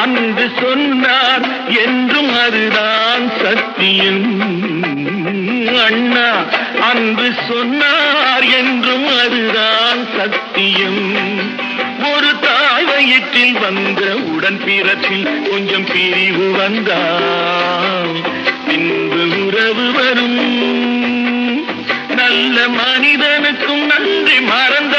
அன்று சொன்னார் என்றும் அதுதான் சத்தியம். அண்ணா அன்று சொன்னார் என்றும் அதுதான் சத்தியம். ஒரு தாய் வயிற்றில் வந்த உடன் பிறப்பில் கொஞ்சம் பிரிவு வந்தால் பின்பு உறவு வரும். நல்ல மனிதனுக்கும் நன்றி மறந்த